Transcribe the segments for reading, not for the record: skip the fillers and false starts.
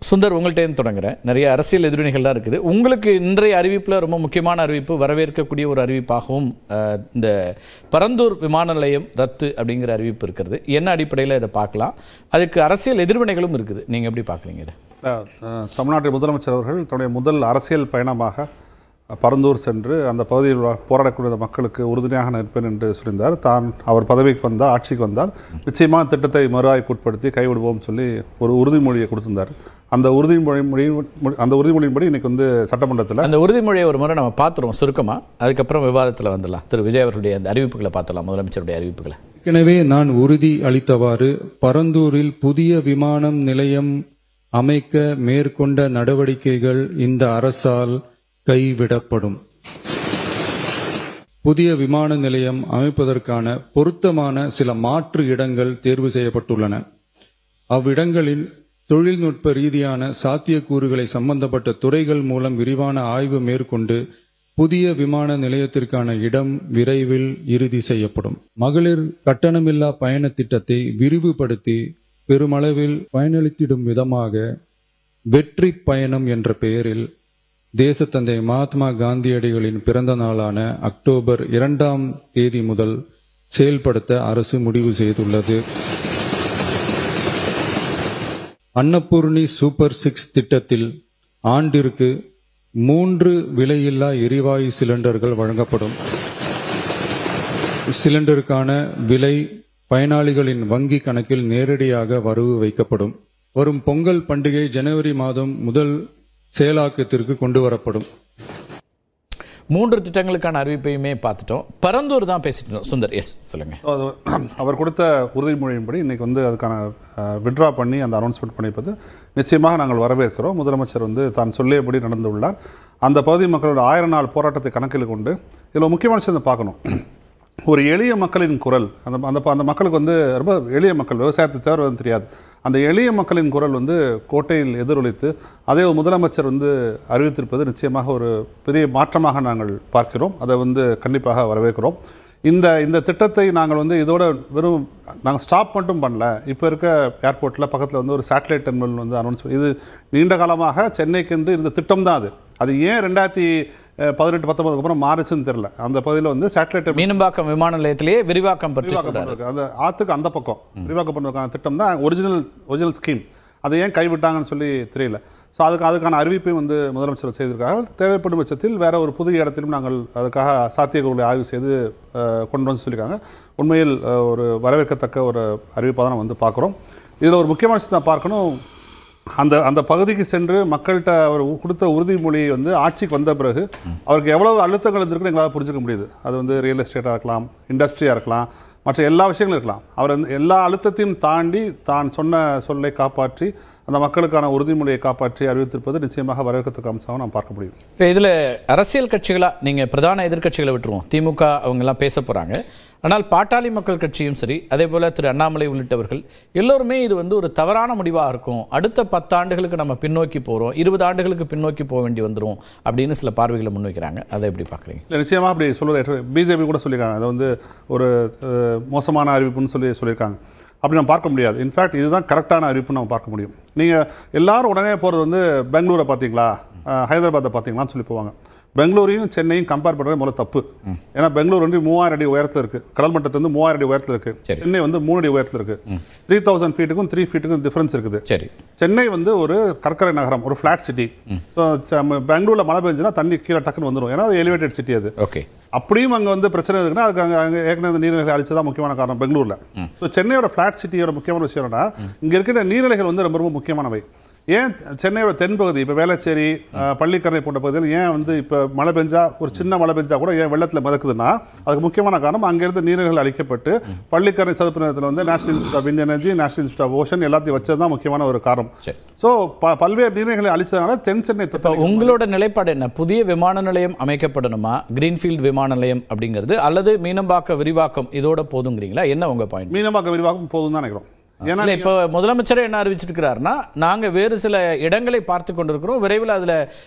சுந்தர், உங்கள்கிட்ட தொடங்குறேன். நிறைய அரசியல் எதிரணிகள்லாம் இருக்குது. உங்களுக்கு இன்றைய அறிவிப்பில் ரொம்ப முக்கியமான அறிவிப்பு, வரவேற்கக்கூடிய ஒரு அறிவிப்பாகவும் இந்த பரந்தூர் விமான நிலையம் ரத்து அப்படிங்கிற அறிவிப்பு இருக்கிறது. என்ன அடிப்படையில் இதை பார்க்கலாம்? அதுக்கு அரசியல் எதிர்வினைகளும் இருக்குது. நீங்கள் எப்படி பார்க்குறீங்க இதை? தமிழ்நாட்டு முதலமைச்சர் அவர்கள் தன்னுடைய முதல் அரசியல் பயணமாக பரந்தூர் சென்று அந்த பகுதியில் போராடக்கூடிய மக்களுக்கு உறுதுணையாக நிற்பேன் என்று சொல்லியிருந்தார். தான் அவர் பதவிக்கு வந்தால், ஆட்சிக்கு வந்தால் நிச்சயமாக திட்டத்தை மறுஆய்வுக்குட்படுத்தி கைவிடுவோம் சொல்லி ஒரு உறுதிமொழியை கொடுத்திருந்தார். அந்த உறுதிமொழியின்படி இன்னைக்கு சட்டமன்றத்தில் அந்த உறுதிமொழியை ஒரு முறை நம்ம பார்த்துருவோம் சுருக்கமாக. அதுக்கப்புறம் விவாதத்தில் வந்துடலாம். திரு விஜய் அவர்களுடைய அந்த அறிவிப்புகளை பார்த்தலாம், முதலமைச்சருடைய அறிவிப்புகளை. ஏற்கனவே நான் உறுதி அளித்தவாறு பரந்தூரில் புதிய விமானம் நிலையம் அமைக்க மேற்கொண்ட நடவடிக்கைகள் இந்த அரசால் கைவிடப்படும். புதிய விமான நிலையம் அமைப்பதற்கான பொருத்தமான சில மாற்று இடங்கள் தேர்வு செய்யப்பட்டுள்ளன. அவ்விடங்களில் தொழில்நுட்ப ரீதியான சாத்தியக்கூறுகளை சம்பந்தப்பட்ட துறைகள் மூலம் விரிவான ஆய்வு மேற்கொண்டு புதிய விமான நிலையத்திற்கான இடம் விரைவில் இறுதி செய்யப்படும். மகளிர் கட்டணமில்லா பயண திட்டத்தை விரிவுபடுத்தி பெருமளவில் பயனளித்திடும் விதமாக வெற்றி பயணம் என்ற பெயரில் தேசத்தந்தை மகாத்மா காந்தியடிகளின் பிறந்த நாளான அக்டோபர் 2ஆம் தேதி முதல் செயல்படுத்த அரசு முடிவு செய்துள்ளது. அன்னபூர்ணி சூப்பர் 6 திட்டத்தில் ஆண்டிற்கு 3 விலையில்லா எரிவாயு சிலிண்டர்கள் வழங்கப்படும். சிலிண்டருக்கான விலை பயனாளிகளின் வங்கி கணக்கில் நேரடியாக வரவு வைக்கப்படும். வரும் பொங்கல் பண்டிகை ஜனவரி மாதம் முதல் செயலாக்கத்திற்கு கொண்டு வரப்படும். 3 திட்டங்களுக்கான அறிவிப்பையுமே பார்த்துட்டோம். பரந்தூர் தான் பேசிட்டோம். சுந்தர், எஸ் சொல்லுங்க. அவர் கொடுத்த உறுதிமொழியின்படி இன்னைக்கு அதுக்கான விட்ரா பண்ணி அந்த அனௌன்ஸ்மெண்ட் பண்ணிப்பது நிச்சயமாக நாங்கள் வரவேற்கிறோம். முதலமைச்சர் தான் சொல்லியபடி நடந்துள்ளார். அந்த பகுதி மக்களோட 1000 நாள் போராட்டத்தை கணக்கில் கொண்டு இதில் முக்கியமான விஷயம் பார்க்கணும். ஒரு எளிய மக்களின் குரல், அந்த மக்களுக்கு ரொம்ப எளிய மக்கள், விவசாயத்தை தவிர தெரியாது. அந்த எளிய மக்களின் குரல் கோட்டையில் எதிரொலித்து அதே முதலமைச்சர் அறிவித்திருப்பது நிச்சயமாக ஒரு பெரிய மாற்றமாக நாங்கள் பார்க்கிறோம். அதை கண்டிப்பாக வரவேற்கிறோம். இந்த திட்டத்தை நாங்கள் இதோட வெறும் நாங்கள் ஸ்டாப் மட்டும் பண்ணல. இப்போ இருக்க ஏர்போர்ட்டில் பக்கத்தில் ஒரு சேட்டலைட் டெர்மினல் அனௌன்ஸ், இது நீண்ட காலமாக சென்னைக்கு இருந்த திட்டம் தான். அது ஏன் 2018-19 அப்புறம் மாறுச்சுன்னு தெரியல. அந்த பகுதியில் சேட்டலைட் மீனம்பாக்கம் விமான நிலையத்திலேயே விரிவாக்கம் அந்த ஆற்றுக்கு அந்த பக்கம் விரிவாக்கம் பண்ணுறதுக்கான திட்டம் தான் ஒரிஜினல் ஸ்கீம். அதை ஏன் கைவிட்டாங்கன்னு சொல்லி தெரியல. ஸோ அதுக்கான அறிவிப்பையும் முதலமைச்சர் செய்திருக்காங்க. தேவைப்படும் பட்சத்தில் வேற ஒரு புதிய இடத்திலும் நாங்கள் அதுக்காக சாத்தியக்கூறுகளை ஆய்வு செய்து கொண்டு வந்து சொல்லியிருக்காங்க. உண்மையில் ஒரு வரவேற்கத்தக்க ஒரு அறிவிப்பாக தான் பார்க்குறோம். இதில் ஒரு முக்கியமான விஷயத்தை பார்க்கணும். அந்த பகுதிக்கு சென்று மக்கள்கிட்ட அவர் கொடுத்த உறுதிமொழியை ஆட்சிக்கு வந்த பிறகு அவருக்கு எவ்வளவு அழுத்தங்கள் இருந்திருக்குன்னு எங்களால் புரிஞ்சுக்க முடியுது. அது ரியல் எஸ்டேட்டாக இருக்கலாம், இண்டஸ்ட்ரியாக இருக்கலாம், மற்ற எல்லா விஷயங்களும் இருக்கலாம். அவர் எல்லா அழுத்தத்தையும் தாண்டி தான் சொன்ன சொல்லை காப்பாற்றி அந்த மக்களுக்கான உறுதிமொழியை காப்பாற்றி அறிவித்திருப்பது நிச்சயமாக வரவேற்கத்தக்க அம்சமாக நாம் பார்க்க முடியும். இப்போ இதில் அரசியல் கட்சிகளாக நீங்கள் பிரதான எதிர்கட்சிகளை விட்டுருவோம். திமுக அவங்கெல்லாம் பேச போகிறாங்க. ஆனால் பாட்டாளி மக்கள் கட்சியும் சரி, அதே போல் திரு அண்ணாமலை உள்ளிட்டவர்கள் எல்லோருமே இது ஒரு தவறான முடிவாக இருக்கும், அடுத்த 10 ஆண்டுகளுக்கு நம்ம பின்னோக்கி போகிறோம், 20 ஆண்டுகளுக்கு பின்னோக்கி போக வேண்டி வந்துடும் அப்படின்னு சில பார்வைகளை முன்வைக்கிறாங்க. அதை எப்படி பார்க்குறீங்க? இல்லை, நிச்சயமாக அப்படி சொல்வது பிஜேபி கூட சொல்லியிருக்காங்க. அதை ஒரு மோசமான அறிவிப்புன்னு சொல்லியிருக்காங்க. அப்படி நம்ம பார்க்க முடியாது. இன்ஃபேக்ட் இதுதான் கரெக்டான அறிவிப்புன்னு நம்ம பார்க்க முடியும். நீங்கள் எல்லாரும் உடனே போகிறது பெங்களூரை பார்த்தீங்களா, ஹைதராபாத்தை பார்த்தீங்களான்னு சொல்லி போவாங்க. பெங்களூரையும் சென்னையும் கம்பேர் பண்ணுறது முதல்ல தப்பு. ஏன்னா பெங்களூர் 3000 அடி உயரத்தில் இருக்குது, கடல் மட்டத்தில் 3000 அடி உயரத்தில் இருக்குது. சென்னை 3 அடி உயரத்தில் இருக்குது. 3000 ஃபீட்டுக்கும் 3 ஃபீட்டுக்கும் டிஃபரன்ஸ் இருக்குது. சென்னை ஒரு கடற்கரை நகரம், ஒரு ஃபிளாட் சிட்டி. ஸோ பெங்களூரில் மழை பெஞ்சுன்னா தண்ணி கீழே டக்குன்னு வந்துடும். ஏன்னா அது எலிவேட்டட் சிட்டி. அது அப்படியும் அங்கே பிரச்சனை இருக்குன்னா அதுக்கு அங்கே ஏற்கனவே நீர்நிலைகள் அழிச்சதான் முக்கியமான காரணம் பெங்களூரில். ஸோ சென்னையோட ஃபிளாட் சிட்டியோட முக்கியமான விஷயம் என்னன்னா, இங்கே இருக்கிற நீர்நிலைகள் ரொம்ப ரொம்ப முக்கியமானவை. ஏன் சென்னையோட தென்பகுதி, இப்போ வேளச்சேரி, பள்ளிக்கரணை போன்ற பகுதியில் ஏன் இப்போ மழை பெஞ்சா, ஒரு சின்ன மழை பெஞ்சா கூட ஏன் வெள்ளத்தில் மிதக்குதுன்னா அதுக்கு முக்கியமான காரணம் அங்கேருந்து நீர்நிலைகள் அழிக்கப்பட்டு பள்ளிக்கரணை சதுப்பு நிலத்தில் national institute of wind energy, national institute of ocean எல்லாத்தையும் வச்சது தான் முக்கியமான ஒரு காரணம். ஸோ பல்வேறு நீர்நிலைகளை அழிச்சதுனால தென் சென்னை. உங்களோட நிலைப்பாடு என்ன? புதிய விமான நிலையம் அமைக்கப்படணுமா, கிரீன்ஃபீல்டு விமான நிலையம் அப்படிங்கிறது, அல்லது மீனம்பாக்க விரிவாக்கம் இதோட போதுங்கிறீங்களா? என்ன உங்க பாயிண்ட்? மீனம்பாக்க விரிவாக்கம் போதும் தான் நினைக்கிறோம். ஏன்னா இல்லை, இப்போ முதலமைச்சரே என்ன அறிவிச்சிருக்கிறாருன்னா, நாங்க வேறு சில இடங்களை பார்த்து கொண்டிருக்கிறோம், விரைவில் அதுல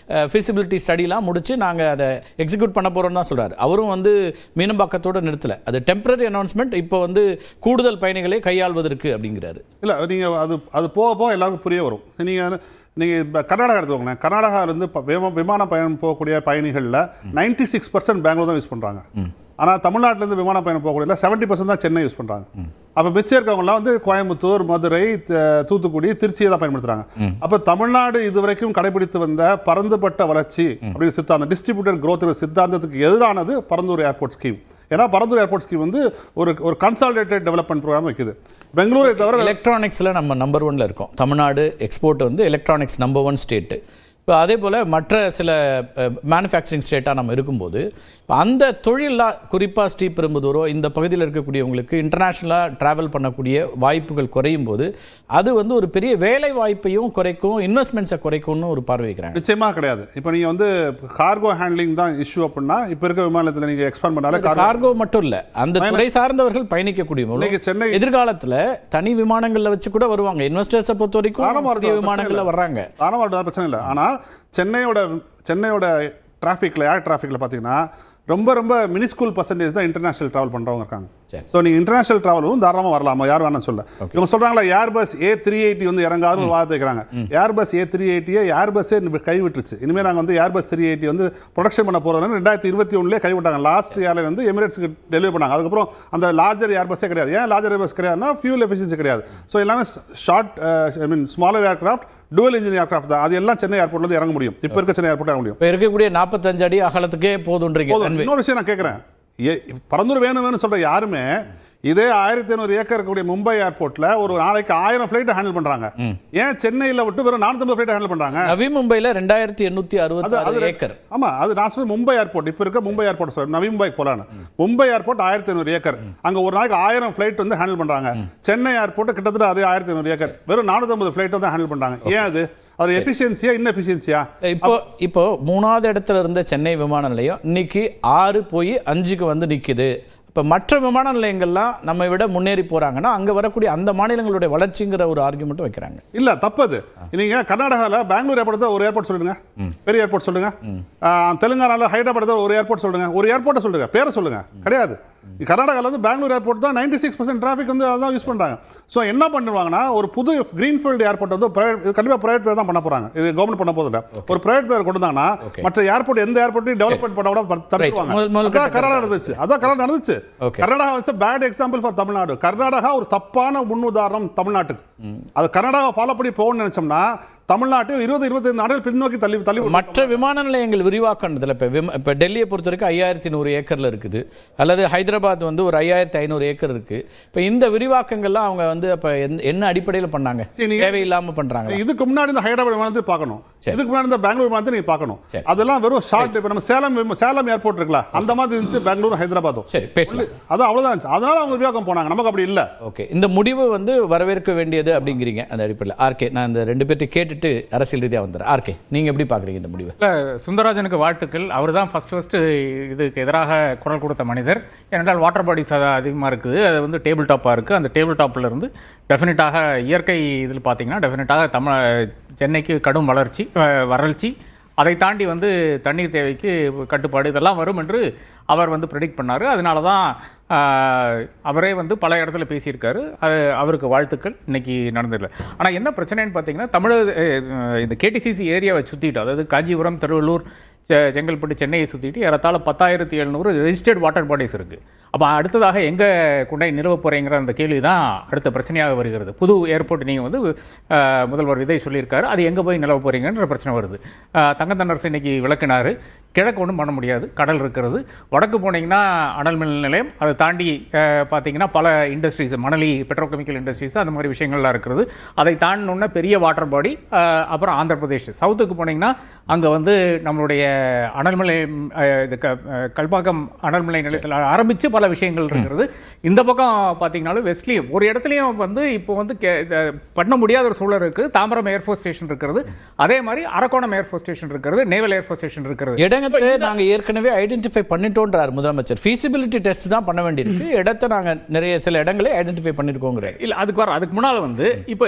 feasibility ஸ்டடிலாம் முடிச்சு நாங்க அதை எக்ஸிக்யூட் பண்ண போறோம்னு தான் சொல்றாரு. அவரும் வந்து மீனம்பாக்கத்தோட நிறுத்தல, அது டெம்பரரி அனௌன்ஸ்மெண்ட், இப்போ வந்து கூடுதல் பயணிகளை கையாள்வதற்கு அப்படிங்கிறாரு. இல்லை நீங்கள் அது போக போக எல்லாருக்கும் புரிய வரும். நீங்கள் இப்போ கர்நாடகா எடுத்துக்கோங்களேன். கர்நாடகாவிலேருந்து விமான பயணம் போகக்கூடிய பயணிகளில் 96% பெங்களூர் தான் யூஸ் பண்ணுறாங்க. ஆனால் தமிழ்நாட்டிலேருந்து விமான பயணம் போகக்கூடிய 70% தான் சென்னை யூஸ் பண்ணுறாங்க. அப்போ மிச்சம் இருக்கவங்கலாம் வந்து கோயம்புத்தூர், மதுரை, தூத்துக்குடி, திருச்சியை தான் பயன்படுத்துகிறாங்க. அப்போ தமிழ்நாடு இதுவரைக்கும் கடைபிடித்து வந்த பரந்துபட்ட வளர்ச்சி அப்படிங்கிற சித்தாந்தம், டிஸ்ட்ரிபியூட்டட் growth சித்தாந்தத்துக்கு எதிரானது பரந்தூர் ஏர்போர்ட் ஸ்கீம். ஏன்னா பரந்தூர் ஏர்போர்ட் ஸ்கீம் வந்து ஒரு கன்சாலிடேட்டட் டெவலப்மெண்ட் ப்ரோக்ராம் வைக்குது. பெங்களூரை தவிர எலக்ட்ரானிக்ஸில் நம்ம நம்பர் 1ல இருக்கோம். தமிழ்நாடு எக்ஸ்போர்ட் வந்து எலக்ட்ரானிக்ஸ் நம்பர் 1 ஸ்டேட்டு. இப்போ அதே போல் மற்ற சில மேனுஃபேக்சரிங் ஸ்டேட்டாக நம்ம இருக்கும்போது அந்த தொழிலாக குறிப்பாக ஸ்ரீபெரும்புதூரோ இந்த பகுதியில் இருக்கக்கூடியவங்களுக்கு இன்டர்நேஷ்னலாக ட்ராவல் பண்ணக்கூடிய வாய்ப்புகள் குறையும் போது அது வந்து ஒரு பெரிய வேலை வாய்ப்பையும் குறைக்கும், இன்வெஸ்ட்மெண்ட்ஸை குறைக்கும்னு ஒரு பார்வை வைக்கிறாங்க. நிச்சயமாக கிடையாது. இப்போ நீங்கள் வந்து கார்கோ ஹேண்ட்லிங் தான் இஷ்யூ அப்படின்னா இப்போ இருக்க விமானத்தில் நீங்கள் எக்ஸ்பேண்ட் பண்ணாலே கார்கோ மட்டும் இல்லை, அந்த துறை சார்ந்தவர்கள் பயணிக்கக்கூடிய சென்னை எதிர்காலத்தில் தனி விமானங்களில் வச்சு கூட வருவாங்க. இன்வெஸ்டர்ஸை பொறுத்த வரைக்கும் விமானங்களில் வர்றாங்க, பிரச்சனை இல்லை. ஆனால் சென்னையோட டிராஃபிக்கில் ஏர் டிராஃபிக்கில் பார்த்தீங்கன்னா ரொம்ப ரொம்ப மினிஸ்கூல் பர்சன்டேஜ் தான் இன்டர்நேஷனல் ட்ராவல் பண்ணுறவங்க இருக்காங்க. ஸோ நீங்கள் இன்டர்நேஷனல் ட்ராவலும் தாராளமாக வரலாமா, யார் வேணாம் சொல்ல. இவங்க சொல்கிறாங்களா ஏர்பஸ் A380 வந்து இறங்காதுன்னு ஒரு வார்த்தை வைக்கிறாங்க. Airbus A380 ஏர்பஸ்ஸே கைவிட்டுருச்சு. இனிமேல் நாங்கள் வந்து ஏர்பஸ் 380 வந்து ப்ரொடக்ஷன் பண்ண போகிறதுனால 2021 கைவிட்டாங்க. லாஸ்ட் ஏர்லைன் வந்து எமிரேட்ஸ்க்கு டெலிவரி பண்ணாங்க. அதுக்கப்புறம் அந்த லார்ஜர் ஏர்பஸ்ஸே கிடையாது. ஏன் லார்ஜர் ஏர்பஸ் கிடையாதுன்னா ஃபியூல் எஃபிஷியன்சி கிடையாது. ஸோ எல்லாமே smaller aircraft, dual engine aircraft தான். அது எல்லாம் சென்னை ஏர்போர்ட்ல இறங்க முடியும். இப்போ இருக்க சென்னை ஏர்போர்ட் இறங்க முடியும். இப்போ இருக்கக்கூடிய 45 அடி அகலத்துக்கே போதுன்றீங்க. இன்னொரு விஷயம் நான் கேட்குறேன், பரந்தூர் வேணும்னு சொல்ற யாருமே இதே 1500 ஏக்கர் இருக்கக்கூடிய மும்பை ஏர்போர்ட்ல ஒரு நாளைக்கு 1000 ஃபிளைட் ஹேண்டில் பண்றாங்க. ஏன் சென்னையில விட்டு வெறும் 450 ஃபிளைட் ஹேண்டில் பண்றாங்க? நவி மும்பைல 2866 ஏக்கர். ஆமா, அது நான் சொல்ற மும்பை ஏர்போர்ட். இப்போ இருக்க மும்பை ஏர்போர்ட் சொல்றேன், நவி மும்பை போலான்னு. மும்பை ஏர்போர்ட் 1500 ஏக்கர், அங்க ஒரு நாளைக்கு 1000 ஃபிளைட் வந்து ஹேண்டில் பண்றாங்க. சென்னை ஏர்போர்ட் கிட்டத்தட்ட அதே 1500 ஏக்கர், வெறும் 450 ஃபிளைட் வந்து ஹேண்டில் பண்றாங்க. ஏன் அது எஃபிஷியன்சியா இன்எஃபிஷியன்சியா? இப்போ 3வது இடத்துல இருந்த சென்னை விமான நிலையம் இன்னைக்கு 6 போய் 5க்கு வந்து நிக்குது. இப்போ மற்ற விமான நிலையங்கள்லாம் நம்ம விட முன்னேறி போறாங்கன்னா அங்க வரக்கூடிய அந்த மாநிலங்களுடைய வளர்ச்சிங்கிற ஒரு ஆர்குமெண்ட் வைக்கிறாங்க. இல்ல, தப்பது. நீங்க கர்நாடகாவில் பெங்களூர் ஏர்போர்ட் ஒரு ஏர்போர்ட் சொல்லுங்க, பெரிய ஏர்போர்ட் சொல்லுங்க. தெலுங்கானால ஹைதராபாத் ஒரு ஏர்போர்ட் சொல்லுங்க, ஒரு ஏர்போர்ட்டை சொல்லுங்க, பேரை சொல்லுங்க. கிடையாது. கர்நாடகாவில் வந்து பெங்களூர் ஏர்போர்ட் தான் 96% டிராஃபிக் வந்து அதான் யூஸ் பண்றாங்க. ஸோ என்ன பண்ணுவாங்கன்னா ஒரு புது கிரீன்ஃபீல்டு ஏர்போர்ட் வந்து கண்டிப்பாக பிரைவேட் பேர் தான் பண்ண போறாங்க. இது கவர்மெண்ட் பண்ண போதில்லை. ஒரு பிரைவேட் பேர் கொண்டு வந்தாங்கன்னா மற்ற ஏர்போர்ட் எந்த ஏர்போர்ட்டையும் டெவலப்மெண்ட் பண்ண விட தடுப்பாங்க. அதான் கர்நாடகா நடந்துச்சு. கர்நாடகா வந்து bad example for Tamil Nadu. Karnataka ஒரு தப்பான முன்னுதாரணம் தமிழ்நாட்டுக்கு. அது கர்நாடகா ஃபாலோ பண்ணி போகணும்னு நினைச்சோம்னா தமிழ்நாட்டை 20-25 நாடுகள் பின்னோக்கி தள்ளி. மற்ற விமான நிலையங்கள் விரிவாக்கன்றதுல இப்போ டெல்லியை பொறுத்த வரைக்கும் 5100 ஏக்கர்ல இருக்குது, அல்லது ஹைதராபாத் வந்து ஒரு 5500 ஏக்கர் இருக்கு. இப்போ இந்த விரிவாக்கங்கள்லாம் அவங்க வந்து அப்ப என்ன அடிப்படையில் பண்ணாங்க? தேவையில்லாம பண்றாங்க. இதுக்கு முன்னாடி இந்த ஹைதராபாத் விமானத்தை பார்க்கணும், இதுக்கு முன்னாடி இந்த பெங்களூர் விமானத்தை நீங்க பார்க்கணும். அதெல்லாம் வெறும் ஷார்ட். இப்போ நம்ம சேலம் ஏர்போர்ட் இருக்குல்ல, அந்த மாதிரி இருந்துச்சு பெங்களூர் ஹைதராபாத்தும். சரி, பேசலாம். அது அவ்வளவுதான். அதனால அவங்க விரிவாக்கம் போனாங்க, நமக்கு அப்படி இல்லை. ஓகே, இந்த முடிவு வந்து வரவேற்க வேண்டியது அப்படிங்கிறீங்க அந்த அடிப்படையில். ஆர்கே, நான் இந்த 2 பேர்ட்ட கேட்டுட்டு அரசியல் ரீதியாக வந்துடுறேன். ஆர்கே, நீங்க எப்படி பாக்குறீங்க இந்த முடிவு? சுந்தரராஜனுக்கு வாழ்த்துக்கள். அவர் தான் ஃபர்ஸ்ட் இதுக்கு எதிராக குரல் கொடுத்த மனிதர். ஏனென்றால் வாட்டர் பாடிஸ் அதிகமாக இருக்குது, அது வந்து டேபிள் டாப்பாக இருக்குது. அந்த டேபிள் டாப்பில் இருந்து டெஃபினட்டாக இயற்கை இதில் பார்த்தீங்கன்னா டெஃபினட்டாக சென்னைக்கு கடும் வறட்சி, அதை தாண்டி வந்து தண்ணீர் தேவைக்கு கட்டுப்பாடு இதெல்லாம் வரும் என்று அவர் வந்து ப்ரெடிக்ட் பண்ணார். அதனால தான் அவரே வந்து பல இடத்துல பேசியிருக்காரு. அவருக்கு வாழ்த்துக்கள். இன்னைக்கு நடந்ததில்லை. ஆனால் என்ன பிரச்சனைன்னு பார்த்தீங்கன்னா இந்த KTCC ஏரியாவை சுற்றிட்டு, அதாவது காஞ்சிபுரம், திருவள்ளூர், செங்கல்பட்டு, சென்னையை சுற்றிட்டு ஏறத்தாழ 10,700 ரெஜிஸ்டர்ட் வாட்டர் பாடிஸ் இருக்குது. அப்போ அடுத்ததாக எங்கே கொண்டை நிறுவ போகிறீங்கிற அந்த கேள்வி தான் அடுத்த பிரச்சனையாக வருகிறது. புது ஏர்போர்ட் நீங்கள் வந்து முதல்வர் விஜய் சொல்லியிருக்காரு, அது எங்கே போய் நிலவ போகிறீங்கன்ற பிரச்சனை வருது. தங்கத்தன்னரசு இன்னைக்கு விளக்குனாரு, கிழக்கு ஒன்றும் பண்ண முடியாது, கடல் இருக்கிறது. வடக்கு போனீங்கன்னா அனல் மின் நிலையம், அதை தாண்டி பார்த்தீங்கன்னா பல இண்டஸ்ட்ரீஸ், மணலி, பெட்ரோகெமிக்கல் இண்டஸ்ட்ரீஸ், அந்த மாதிரி விஷயங்கள்லாம் இருக்கிறது. அதை தாண்டினோன்னா பெரிய வாட்டர் பாடி. அப்புறம் ஆந்திர பிரதேஷ் சவுத்துக்கு போனீங்கன்னா அங்கே வந்து நம்மளுடைய அனல்மிலை கல்பாக்கம் அனல்மிலை நிலையத்தில் ஆரம்பித்து பல விஷயங்கள் இருக்கிறது. இந்த பக்கம் பார்த்தீங்கன்னாலும் வெஸ்ட்லியும் ஒரு இடத்துலையும் வந்து இப்போ வந்து பண்ண முடியாத ஒரு சூழல் இருக்குது. தாம்பரம் ஏர்ஃபோர்ஸ் ஸ்டேஷன் இருக்கிறது, அதே மாதிரி அரக்கோணம் ஏர்ஃபோர்ஸ் ஸ்டேஷன் இருக்கிறது, நேவல் ஏர்ஃபோர்ஸ் ஸ்டேஷன் இருக்கிறது. இடங்கள் விஷயத்தை நாங்க ஏற்கனவே ஐடென்டிஃபை பண்ணிட்டோன்றார் முதலமைச்சர். ஃபீசிபிலிட்டி டெஸ்ட் தான் பண்ண வேண்டியிருக்கு, இடத்தை நாங்க நிறைய சில இடங்களை ஐடென்டிஃபை பண்ணிருக்கோங்கிறார். இல்ல அதுக்கு முன்னால வந்து இப்போ